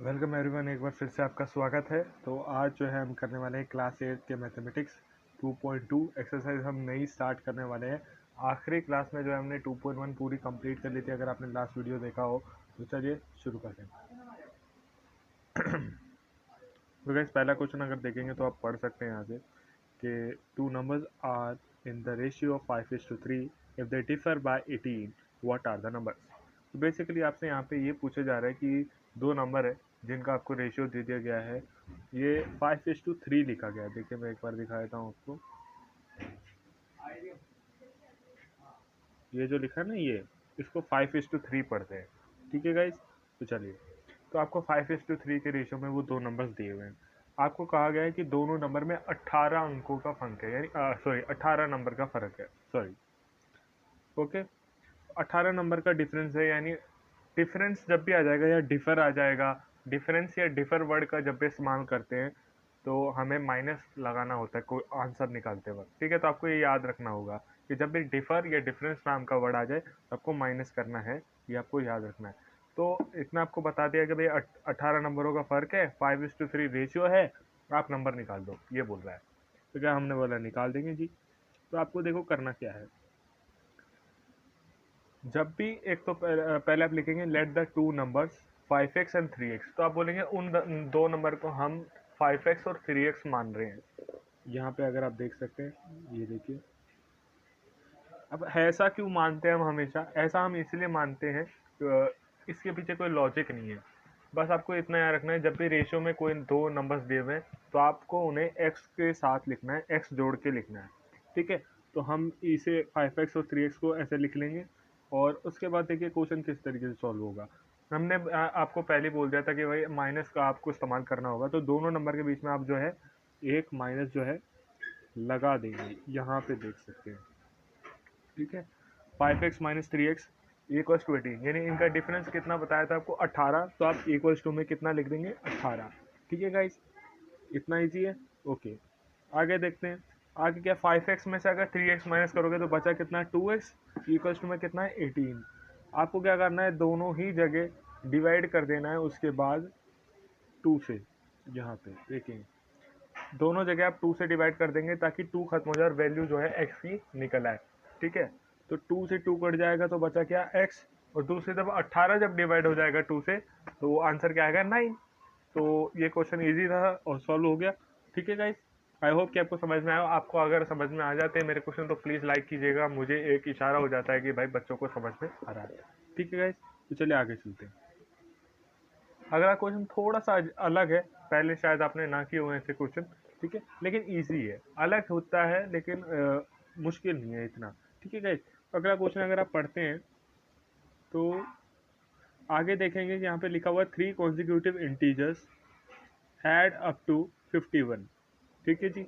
Welcome everyone, एक बार फिर से आपका स्वागत है। तो आज जो है हम करने वाले हैं क्लास 8 के मैथमेटिक्स 2.2 एक्सरसाइज हम नई स्टार्ट करने वाले हैं। आखिरी क्लास में जो है हमने 2.1 पूरी कंप्लीट कर ली थी। अगर आपने लास्ट वीडियो देखा हो तो चलिए शुरू करते हैं। तो गाइस पहला क्वेश्चन अगर देखेंगे तो आप पढ़ सकते हैं यहाँ से कि two numbers are in the ratio of 5:3 if they differ by 18 what are the numbers. तो बेसिकली आपसे यहाँ पे ये पूछा जा रहा है कि दो नंबर है जिनका आपको रेशियो दे दिया गया है। ये 5:3 लिखा गया है। देखिए मैं एक बार दिखा देता हूँ आपको। ये जो लिखा है ना, ये इसको 5:3 पढ़ते हैं। ठीक है गाइस, तो चलिए। तो आपको 5:3 के रेशियो में वो दो नंबर्स दिए हुए हैं। आपको कहा गया है कि दोनों नंबर में 18 अंकों का फर्क है, यानी सॉरी 18 नंबर का फर्क है, सॉरी ओके। 18 नंबर का डिफरेंस है, यानी डिफरेंस जब भी आ जाएगा या डिफर आ जाएगा, डिफरेंस या डिफर वर्ड का जब भी इस्तेमाल करते हैं तो हमें माइनस लगाना होता है कोई आंसर निकालते वक्त। ठीक है, तो आपको ये याद रखना होगा कि जब भी डिफर या डिफरेंस नाम का वर्ड आ जाए तो आपको माइनस करना है, ये आपको याद रखना है। तो इतना आपको बता दिया कि भाई 18 नंबरों का फर्क है, 5:3 रेशियो है, आप नंबर निकाल दो, ये बोल रहा है। तो क्या हमने बोला निकाल देंगे जी। तो आपको देखो करना क्या है। जब भी एक तो पहले आप लिखेंगे let the two numbers 5x and 3x। तो आप बोलेंगे उन दो नंबर को हम 5x और 3x मान रहे हैं। यहाँ पे अगर आप देख सकते हैं, ये देखिए। अब ऐसा क्यों मानते हैं हम हमेशा? ऐसा हम इसलिए मानते हैं, इसके पीछे कोई लॉजिक नहीं है। बस आपको इतना याद रखना है, जब भी रेशियो में कोई दो नंबर्स दिए हुए हैं तो आपको उन्हें x के साथ लिखना है, x जोड़ के लिखना है। ठीक है, तो हम इसे 5x और 3x को ऐसे लिख लेंगे। और उसके बाद देखिए क्वेश्चन किस तरीके से सॉल्व होगा। हमने आपको पहले बोल दिया था कि भाई माइनस का आपको इस्तेमाल करना होगा, तो दोनों नंबर के बीच में आप जो है एक माइनस जो है लगा देंगे, यहाँ पे देख सकते हैं। ठीक है, 5x minus 3x equals to 18, यानी इनका डिफरेंस कितना बताया था आपको 18। तो आप इक्वल्स टू में कितना लिख देंगे 18। ठीक है गाइस, इतना इजी है। ओके, आगे देखते हैं। आगे क्या, 5x में से अगर 3x माइनस करोगे तो बचा कितना 2x, इक्वल्स टू में कितना है 18। आपको क्या करना है, दोनों ही जगह डिवाइड कर देना है, उसके बाद 2 से। यहाँ पे देखेंगे दोनों जगह आप 2 से डिवाइड कर देंगे ताकि 2 खत्म हो जाए और वैल्यू जो है x की निकल आए। ठीक है, तो 2 से 2 कट जाएगा तो बचा क्या x, और दूसरी तरफ 18 जब डिवाइड हो जाएगा 2 से तो वो आंसर क्या आएगा 9। तो ये क्वेश्चन इजी था और सॉल्व हो गया। ठीक है गाइस, आई होप कि आपको समझ में आया। आपको अगर समझ में आ जाते हैं मेरे क्वेश्चन तो प्लीज़ लाइक कीजिएगा, मुझे एक इशारा हो जाता है कि भाई बच्चों को समझ में आ रहा है। ठीक है गाइस, तो चलिए आगे चलते हैं। अगला क्वेश्चन थोड़ा सा अलग है, पहले शायद आपने ना किए हुए ऐसे क्वेश्चन। ठीक है, लेकिन इजी है, अलग होता है लेकिन मुश्किल नहीं है इतना। ठीक है गाइस, अगला क्वेश्चन अगर आप पढ़ते हैं तो आगे देखेंगे कि यहाँ पे लिखा हुआ है 3 consecutive integers add up to 51। ठीक है जी,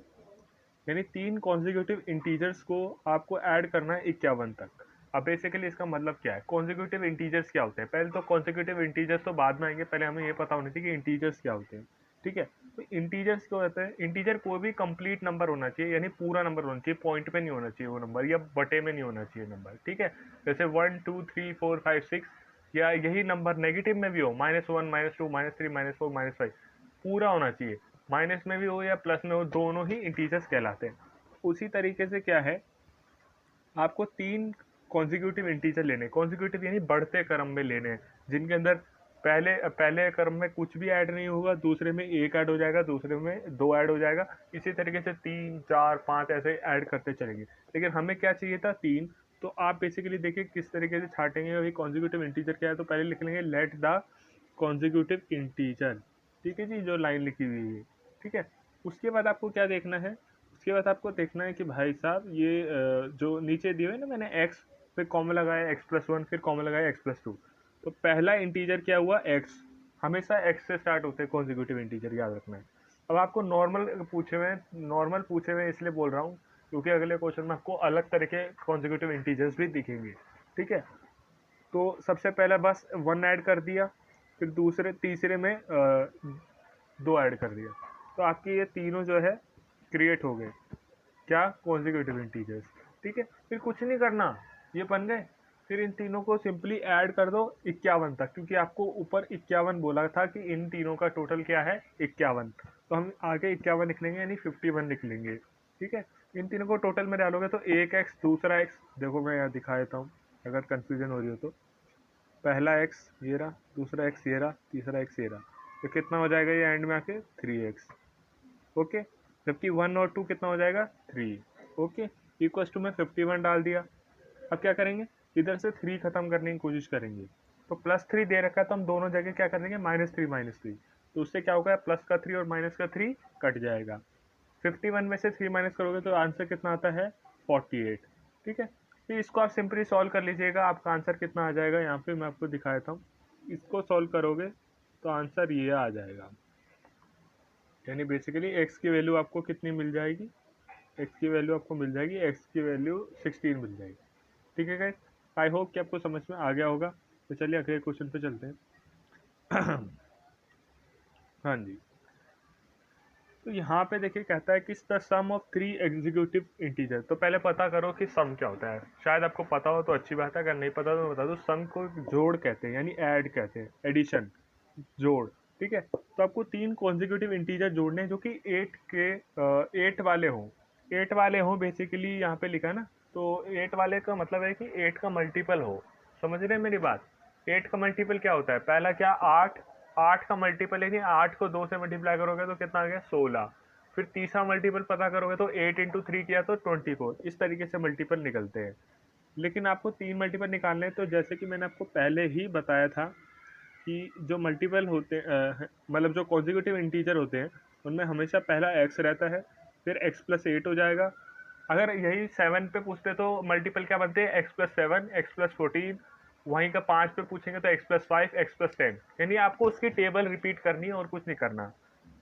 यानी 3 कॉन्जिक्यूटिव इंटीजर्स को आपको ऐड करना है 51 तक। अब बेसिकली इसका मतलब क्या है, कॉन्जिक्यूटिव इंटीजर्स क्या होते हैं? पहले तो कॉन्जिक्यूटिव इंटीजर्स तो बाद में आएंगे, पहले हमें ये पता होनी चाहिए कि इंटीजर्स क्या होते हैं। ठीक है, तो इंटीजर्स क्या होते हैं? इंटीजर कोई भी कंप्लीट नंबर होना चाहिए, यानी पूरा नंबर होना चाहिए, पॉइंट पे नहीं होना चाहिए वो नंबर, या बटे में नहीं होना चाहिए नंबर। ठीक है, जैसे 1 2 3 4 5 6, या यही नंबर नेगेटिव में भी हो, -1 -2 -3 -4 -5, पूरा होना चाहिए। माइनस में भी हो या प्लस में हो, दोनों ही इंटीजर्स कहलाते हैं। उसी तरीके से क्या है, आपको 3 कॉन्जिक्यूटिव इंटीजर लेने, कॉन्जिक्यूटिव यानी बढ़ते क्रम में लेने हैं, जिनके अंदर पहले पहले क्रम में कुछ भी ऐड नहीं होगा, दूसरे में 1 ऐड हो जाएगा, दूसरे में 2 ऐड हो जाएगा, इसी तरीके से 3 4 5 ऐसे ऐड करते चलेंगे। लेकिन हमें क्या चाहिए था 3। तो आप बेसिकली देखिए किस तरीके से छाटेंगे वही कॉन्जिक्यूटिव इंटीजर क्या है। तो पहले लिख लेंगे लेट द कॉन्जिक्यूटिव इंटीजर। ठीक है जी, जो लाइन लिखी हुई है। ठीक है, उसके बाद आपको क्या देखना है, उसके बाद आपको देखना है कि भाई साहब ये जो नीचे दिए हुए ना मैंने x, फिर कॉमा लगाया x+1, फिर कॉमा लगाया x+2। तो पहला इंटीजर क्या हुआ x, हमेशा x से स्टार्ट होते हैं कॉन्जिक्यूटिव इंटीजर, याद रखना है। अब आपको नॉर्मल पूछे हुए इसलिए बोल रहा हूँ क्योंकि अगले क्वेश्चन में आपको अलग तरह के कॉन्जिक्यूटिव इंटीजर्स भी दिखेंगे। ठीक है, तो सबसे पहला बस 1 ऐड कर दिया, फिर दूसरे तीसरे में 2 ऐड कर दिया, तो आपके ये तीनों जो है क्रिएट हो गए क्या, कॉन्जिक्यूटिव इंटीजर्स। ठीक है, फिर कुछ नहीं करना, ये बन गए। फिर इन तीनों को सिंपली ऐड कर दो 51 तक, क्योंकि आपको ऊपर 51 बोला था कि इन तीनों का टोटल क्या है 51, तो हम आगे 51 लिख लेंगे यानी 51 लिख लेंगे। ठीक है, इन तीनों को टोटल में डालोगे तो एक एक्स दूसरा एक्स, देखो मैं यहाँ दिखा देता हूँ अगर कंफ्यूजन हो रही हो तो, पहला एक्स ये रहा, दूसरा एक्स ये रहा, तीसरा एक्स ये रहा, तो कितना हो जाएगा ये एंड में आके 3x। ओके, जबकि 1 और 2 कितना हो जाएगा 3। ओके, इक्वल्स टू में 51 डाल दिया। अब क्या करेंगे, इधर से 3 खत्म करने की कोशिश करेंगे, तो +3 दे रखा है तो हम दोनों जगह क्या कर देंगे -3 तो उससे क्या होगा प्लस का 3 और माइनस का 3 कट जाएगा। 51 में से 3 माइनस करोगे तो आंसर कितना आता है 48। ठीक है, फिर इसको आप सिंपली सॉल्व कर लीजिएगा, आपका आंसर कितना आ जाएगा यहाँ पे मैं आपको दिखा देता हूँ। इसको सॉल्व करोगे तो आंसर ये आ जाएगा, यानी बेसिकली x की वैल्यू आपको कितनी मिल जाएगी, x की वैल्यू आपको मिल जाएगी, x की वैल्यू 16 मिल जाएगी। ठीक है गाइस, आई होप कि आपको समझ में आ गया होगा। तो चलिए अगले क्वेश्चन पे चलते हैं। हाँ जी, तो यहाँ पे देखिए कहता है कि the sum of 3 consecutive integer. तो पहले पता करो कि सम क्या होता है, शायद आपको पता हो तो अच्छी बात है, अगर नहीं पता तो बता दो। सम को जोड़ कहते हैं यानी ऐड कहते हैं, एडिशन, जोड़। ठीक है, तो आपको 3 कॉन्जिक्यूटिव इंटीजर जोड़ने हैं जो कि 8 वाले हों, 8 वाले हों बेसिकली यहाँ पे लिखा है ना। तो 8 वाले का मतलब है कि 8 का मल्टीपल हो, समझ रहे हैं मेरी बात। 8 का मल्टीपल क्या होता है, पहला क्या 8, 8 का मल्टीपल है कि 8 को 2 से मल्टीप्लाई करोगे तो कितना आ गया 16। फिर तीसरा मल्टीपल पता करोगे तो 8 इंटू 3 किया तो 24। इस तरीके से मल्टीपल निकलते हैं। लेकिन आपको 3 मल्टीपल निकालने हैं, तो जैसे कि मैंने आपको पहले ही बताया था कि जो मल्टीपल होते मतलब जो कॉन्जिक्यूटिव इंटीजर होते हैं उनमें हमेशा पहला एक्स रहता है, फिर एक्स प्लस 8 हो जाएगा। अगर यही 7 पे पूछते तो मल्टीपल क्या बनते हैं एक्स प्लस 7, एक्स प्लस 14। वहीं का 5 पे पूछेंगे तो एक्स प्लस 5, एक्स प्लस 10। यानी आपको उसकी टेबल रिपीट करनी है और कुछ नहीं करना।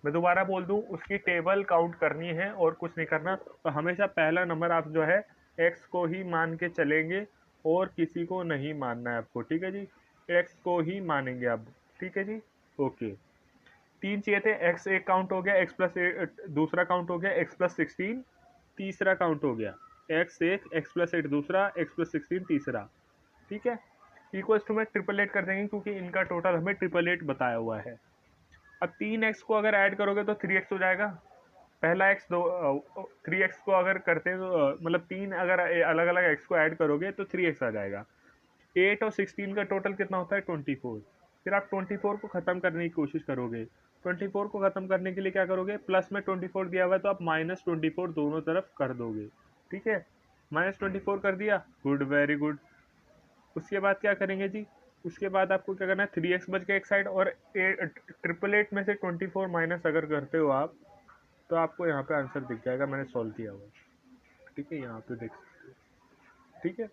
मैं दोबारा बोल दूं, उसकी टेबल काउंट करनी है और कुछ नहीं करना। तो हमेशा पहला नंबर आप जो है एक्स को ही मान के चलेंगे और किसी को नहीं मानना है आपको। ठीक है जी, एक्स को ही मानेंगे आप। ठीक है जी, ओके। 3 चाहिए थे, एक्स एक काउंट हो गया, एक्स प्लस दूसरा काउंट हो गया एक्स प्लस 16, तीसरा काउंट हो गया एक्स एक, एक्स प्लस 8 दूसरा, एक्स प्लस 16 तीसरा। ठीक है, इक्वल्स टू में 888 कर देंगे क्योंकि इनका टोटल हमें 888 बताया हुआ है। अब 3x को अगर ऐड करोगे तो 3x हो जाएगा। पहला x दो 3x को अगर करते हैं तो मतलब 3 अगर अलग अलग x को ऐड करोगे तो 3x आ जाएगा। 8 और 16 का टोटल कितना होता है 24। फिर आप 24 को ख़त्म करने की कोशिश करोगे। 24 को ख़त्म करने के लिए क्या करोगे, प्लस में 24 दिया हुआ है तो आप -24 दोनों तरफ कर दोगे। ठीक है, -24 कर दिया, गुड, वेरी गुड। उसके बाद क्या करेंगे जी, उसके बाद आपको क्या करना है, 3x बच गया एक साइड, और 888 में से 24 माइनस अगर करते हो आप तो आपको यहाँ पे आंसर दिख जाएगा, मैंने सॉल्व किया हुआ है। ठीक है, यहाँ पे देख सकते हो। ठीक है,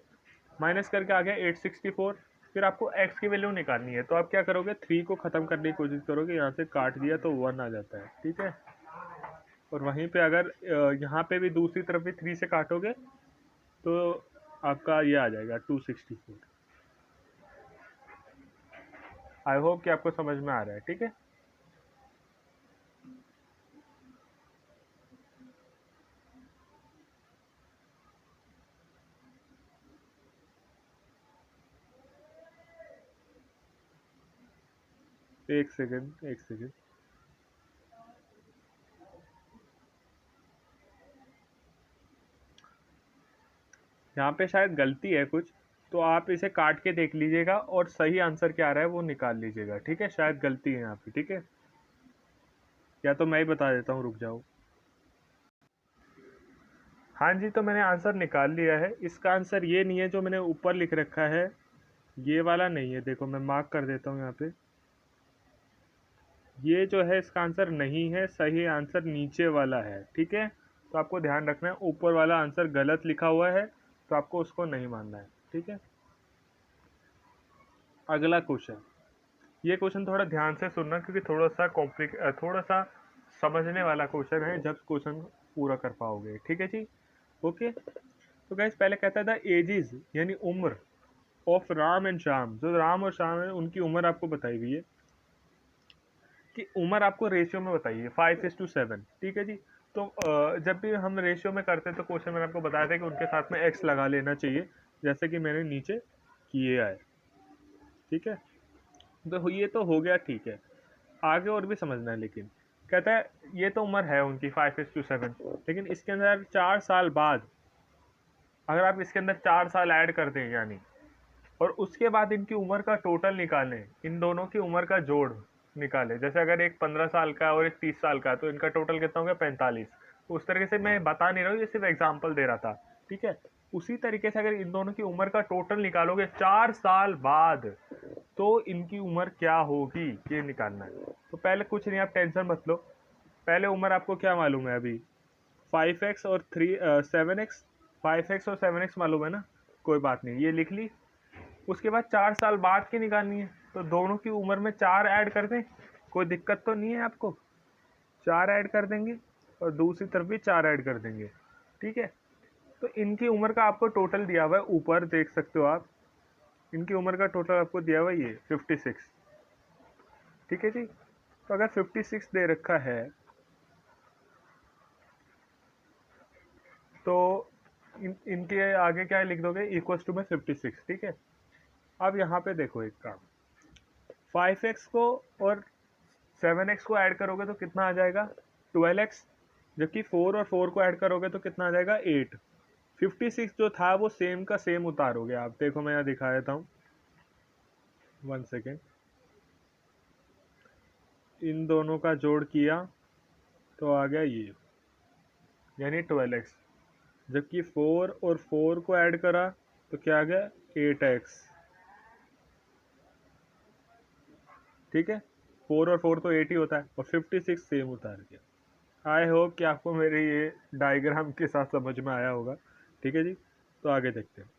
माइनस करके आ गया 864। फिर आपको x की वैल्यू निकालनी है, तो आप क्या करोगे, 3 को ख़त्म करने की कोशिश करोगे, यहाँ से काट दिया तो 1 आ जाता है। ठीक है, और वहीं पे अगर यहाँ पे भी दूसरी तरफ भी 3 से काटोगे तो आपका ये आ जाएगा 264। आई होप कि आपको समझ में आ रहा है। ठीक है, एक सेकेंड, एक सेकेंड। यहाँ पे शायद गलती है कुछ, तो आप इसे काट के देख लीजिएगा और सही आंसर क्या आ रहा है वो निकाल लीजिएगा। ठीक है, शायद गलती है यहाँ पे। ठीक है, या तो मैं ही बता देता हूँ, रुक जाओ। हाँ जी, तो मैंने आंसर निकाल लिया है। इसका आंसर ये नहीं है जो मैंने ऊपर लिख रखा है, ये वाला नहीं है। देखो मैं मार्क कर देता हूँ यहाँ पे, ये जो है इसका आंसर नहीं है, सही आंसर नीचे वाला है। ठीक है, तो आपको ध्यान रखना है, ऊपर वाला आंसर गलत लिखा हुआ है तो आपको उसको नहीं मानना है। ठीक है, अगला क्वेश्चन। ये क्वेश्चन थोड़ा ध्यान से सुनना क्योंकि थोड़ा सा समझने वाला क्वेश्चन है, जब क्वेश्चन पूरा कर पाओगे। ठीक है जी, ओके। तो गाइस पहले कहता था एजिज यानी उम्र ऑफ राम एंड श्याम, जो राम और श्याम है उनकी उम्र आपको बताई हुई है कि उम्र आपको रेशियो में बताइए 5:7। ठीक है जी, तो जब भी हम रेशियो में करते हैं तो क्वेश्चन मैंने आपको बताया था कि उनके साथ में एक्स लगा लेना चाहिए, जैसे कि मैंने नीचे किए आए। ठीक है, तो ये तो हो गया, ठीक है। आगे और भी समझना है, लेकिन कहता है ये तो उम्र है उनकी 5:7, लेकिन इसके अंदर 4 साल बाद अगर आप इसके अंदर 4 साल ऐड कर दें यानी, और उसके बाद इनकी उम्र का टोटल निकालें, इन दोनों की उम्र का जोड़ निकालें, जैसे अगर एक 15 साल का और एक 30 साल का, तो इनका टोटल कितना हो गया 45। तो उस तरीके से मैं बता नहीं रहा हूँ, ये सिर्फ एग्जाम्पल दे रहा था। ठीक है, उसी तरीके से अगर इन दोनों की उम्र का टोटल निकालोगे 4 साल बाद, तो इनकी उम्र क्या होगी ये निकालना है। तो पहले कुछ नहीं, आप टेंशन मत लो। पहले उम्र आपको क्या मालूम है अभी, 5x और 7x, 5x और 7x मालूम है ना, कोई बात नहीं, ये लिख ली। उसके बाद 4 साल बाद की निकालनी है, तो दोनों की उम्र में 4 ऐड कर दें, कोई दिक्कत तो नहीं है आपको। 4 ऐड कर देंगे और दूसरी तरफ भी 4 ऐड कर देंगे। ठीक है, तो इनकी उम्र का आपको टोटल दिया हुआ है, ऊपर देख सकते हो आप, इनकी उम्र का टोटल आपको दिया हुआ है ये 56। ठीक है जी, तो अगर 56 दे रखा है तो इनके आगे क्या लिख दोगे, इक्वल्स टू में 56। ठीक है, अब यहाँ पे देखो एक काम, 5x को और 7x को ऐड करोगे तो कितना आ जाएगा 12x, जबकि 4 और 4 को ऐड करोगे तो कितना आ जाएगा 8। 56 जो था वो सेम का सेम उतारोगे आप, देखो मैं यहाँ दिखा देता हूँ, 1 सेकेंड। इन दोनों का जोड़ किया तो आ गया ये, यानी 12x, जबकि 4 और 4 को ऐड करा तो क्या आ गया 8x। ठीक है, 4 और 4 तो 8 ही होता है, और 56 सेम उतार गया। आई होप कि आपको मेरे ये डायग्राम के साथ समझ में आया होगा। ठीक है जी, तो आगे देखते हैं।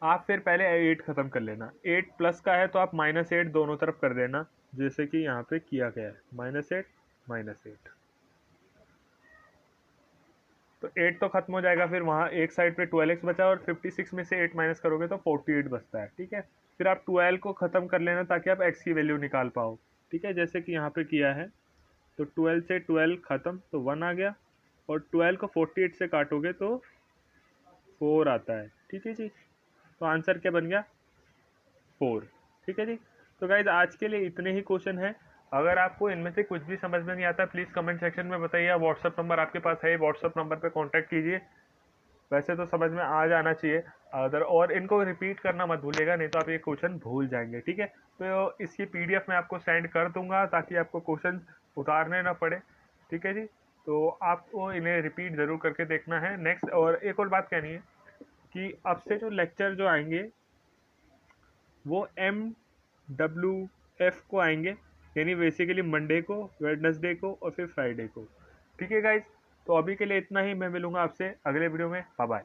आप फिर पहले 8 खत्म कर लेना, 8 प्लस का है तो आप -8 दोनों तरफ कर देना, जैसे कि यहाँ पे किया गया है, -8 -8। तो 8 तो खत्म हो जाएगा, फिर वहाँ एक साइड पे 12x बचा, और 56 में से 8 माइनस करोगे तो 48 बचता है। ठीक है, फिर आप 12 को ख़त्म कर लेना ताकि आप x की वैल्यू निकाल पाओ। ठीक है, जैसे कि यहाँ पे किया है, तो 12 से 12 ख़त्म तो 1 आ गया, और 12 को 48 से काटोगे तो 4 आता है। ठीक है जी, तो आंसर क्या बन गया 4। ठीक है जी, तो गाइज आज के लिए इतने ही क्वेश्चन हैं। अगर आपको इनमें से कुछ भी समझ में नहीं आता, प्लीज़ कमेंट सेक्शन में बताइए। व्हाट्सअप नंबर आपके पास है, व्हाट्सअप नंबर पे कांटेक्ट कीजिए। वैसे तो समझ में आ जाना चाहिए अगर, और इनको रिपीट करना मत भूलिएगा, नहीं तो आप ये क्वेश्चन भूल जाएंगे। ठीक है, तो इसकी पीडीएफ मैं आपको सेंड कर दूंगा ताकि आपको क्वेश्चन उतारने ना पड़े। ठीक है जी, तो आपको इन्हें रिपीट ज़रूर करके देखना है। नेक्स्ट, और एक और बात कहनी है कि अब से जो लेक्चर जो आएंगे वो MWF को आएंगे, यानी बेसिकली मंडे को, वेडनेसडे को और फिर फ्राइडे को। ठीक है गाइज, तो अभी के लिए इतना ही, मैं मिलूंगा आपसे अगले वीडियो में। Bye bye.